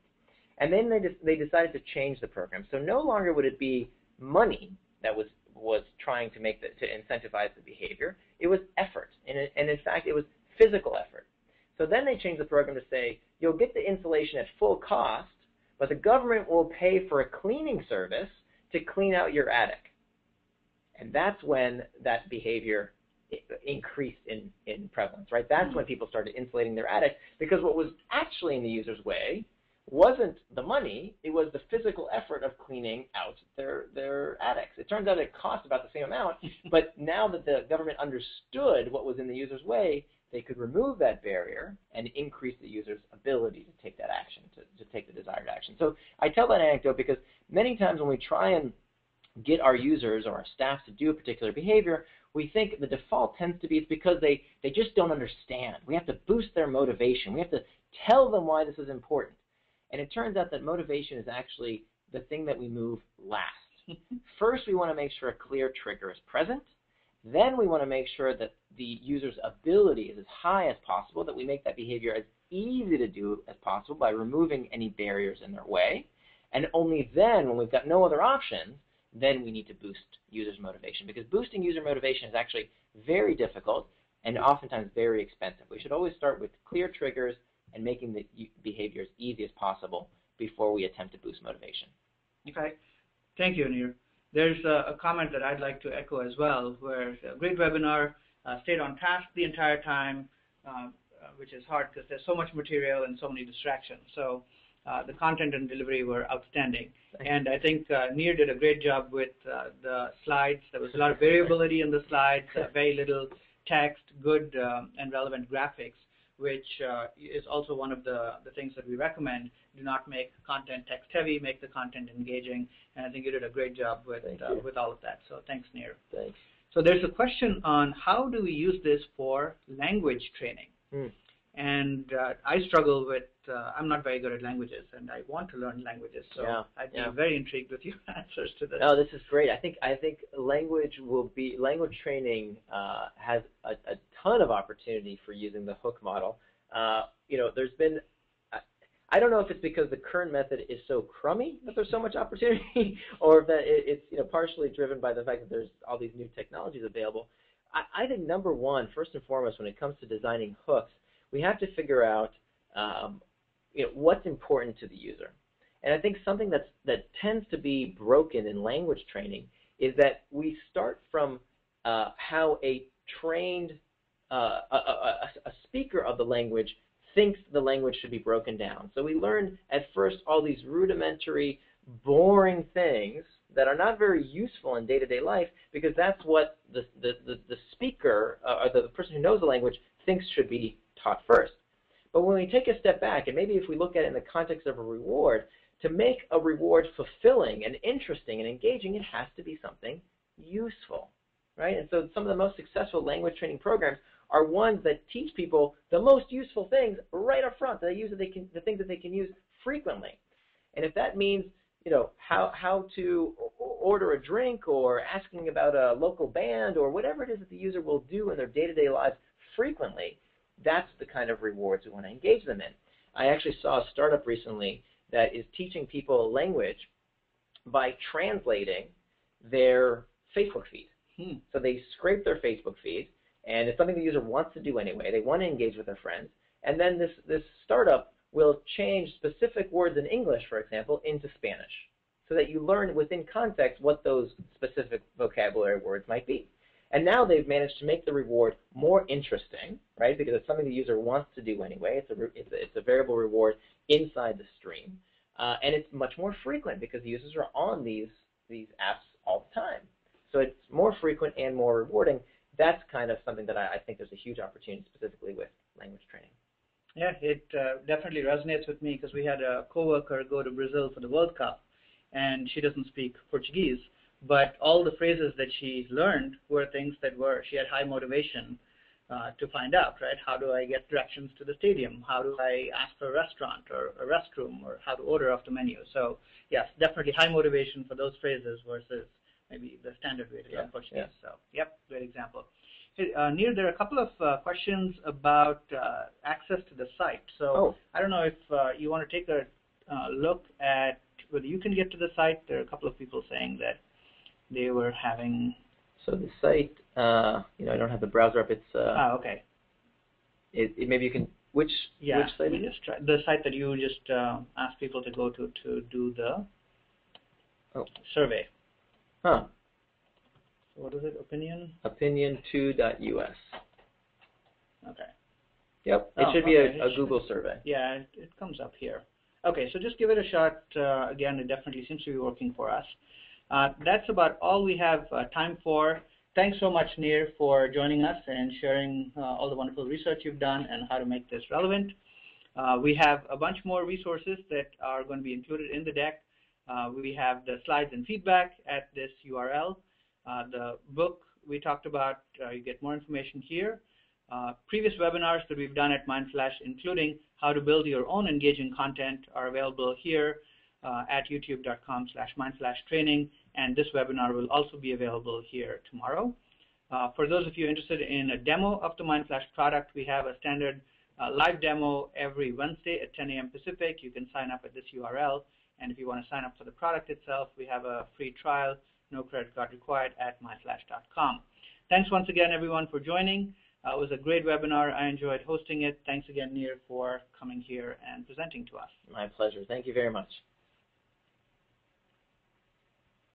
And then they decided to change the program. So no longer would it be money that was trying to incentivize the behavior. It was effort, and in fact, it was physical effort. So then they changed the program to say, you'll get the insulation at full cost, but the government will pay for a cleaning service to clean out your attic. And that's when that behavior increased in prevalence, right? That's when people started insulating their attic, because what was actually in the user's way wasn't the money, it was the physical effort of cleaning out their attics. It turns out it cost about the same amount, but now that the government understood what was in the user's way, they could remove that barrier and increase the user's ability to take that action, to take the desired action. So I tell that anecdote because many times when we try and get our users or our staff to do a particular behavior, we think the default tends to be it's because they just don't understand. We have to boost their motivation. We have to tell them why this is important. And it turns out that motivation is actually the thing that we move last. First, we want to make sure a clear trigger is present. Then we want to make sure that the user's ability is as high as possible, that we make that behavior as easy to do as possible by removing any barriers in their way. And only then, when we've got no other options, then we need to boost users' motivation. Because boosting user motivation is actually very difficult and oftentimes very expensive. We should always start with clear triggers and making the behavior as easy as possible before we attempt to boost motivation. Okay. Thank you, Nir. There's a comment that I'd like to echo as well, where a great webinar, stayed on task the entire time, which is hard because there's so much material and so many distractions. So the content and delivery were outstanding. And I think Nir did a great job with the slides. There was a lot of variability in the slides, very little text, good and relevant graphics, which is also one of the things that we recommend. Do not make content text heavy, make the content engaging, and I think you did a great job with all of that. So thanks, Nir. Thanks. So there's a question on how do we use this for language training? And I struggle with, I'm not very good at languages, and I want to learn languages, so I'd be very intrigued with your answers to this. Oh, this is great. I think language training has a ton of opportunity for using the hook model. There's been, I don't know if it's because the current method is so crummy that there's so much opportunity, or that it's partially driven by the fact that there's all these new technologies available. I think number one, first and foremost, when it comes to designing hooks, we have to figure out what's important to the user. And I think something that tends to be broken in language training is that we start from how a trained a speaker of the language thinks the language should be broken down. So we learn at first all these rudimentary, boring things that are not very useful in day-to-day life because that's what the speaker or the person who knows the language thinks should be taught first. But when we take a step back, and maybe if we look at it in the context of a reward, to make a reward fulfilling and interesting and engaging, it has to be something useful, right? And so some of the most successful language training programs are ones that teach people the most useful things right up front, the things that they can use frequently. And if that means, you know, how to order a drink or asking about a local band or whatever it is that the user will do in their day-to-day lives frequently, that's the kind of rewards we want to engage them in. I actually saw a startup recently that is teaching people a language by translating their Facebook feed. So they scrape their Facebook feed, and it's something the user wants to do anyway. They want to engage with their friends. And then this startup will change specific words in English, for example, into Spanish, so that you learn within context what those specific vocabulary words might be. And now they've managed to make the reward more interesting, right? Because it's something the user wants to do anyway. It's a variable reward inside the stream, and it's much more frequent because the users are on these apps all the time. So it's more frequent and more rewarding. That's kind of something that I think there's a huge opportunity specifically with language training. Yeah, it definitely resonates with me because we had a coworker go to Brazil for the World Cup, and she doesn't speak Portuguese. But all the phrases that she learned were things that she had high motivation to find out, right? How do I get directions to the stadium? How do I ask for a restaurant or a restroom, or how to order off the menu? So yes, definitely high motivation for those phrases versus maybe the standard way to learn Portuguese. Yeah. So yep, great example. Hey, Nir, there are a couple of questions about access to the site. So I don't know if you want to take a look at whether you can get to the site. There are a couple of people saying that they were having. So the site, you know, I don't have the browser up. It's okay. Maybe you can. Which site? We just try the site that you just asked people to go to do the survey. Huh. So what is it? Opinion2.us. Okay. Yep. It should be a Google survey. Yeah, it comes up here. Okay, so just give it a shot. Again, it definitely seems to be working for us. That's about all we have time for. Thanks so much, Nir, for joining us and sharing all the wonderful research you've done and how to make this relevant. We have a bunch more resources that are going to be included in the deck. We have the slides and feedback at this URL. The book we talked about, you get more information here. Previous webinars that we've done at MindFlash, including how to build your own engaging content, are available here at youtube.com/mindflashtraining, and this webinar will also be available here tomorrow. For those of you interested in a demo of the MindFlash product, we have a standard live demo every Wednesday at 10 a.m. Pacific. You can sign up at this URL, and if you want to sign up for the product itself, we have a free trial, no credit card required, at mindflash.com. Thanks once again, everyone, for joining. It was a great webinar. I enjoyed hosting it. Thanks again, Nir, for coming here and presenting to us. My pleasure. Thank you very much.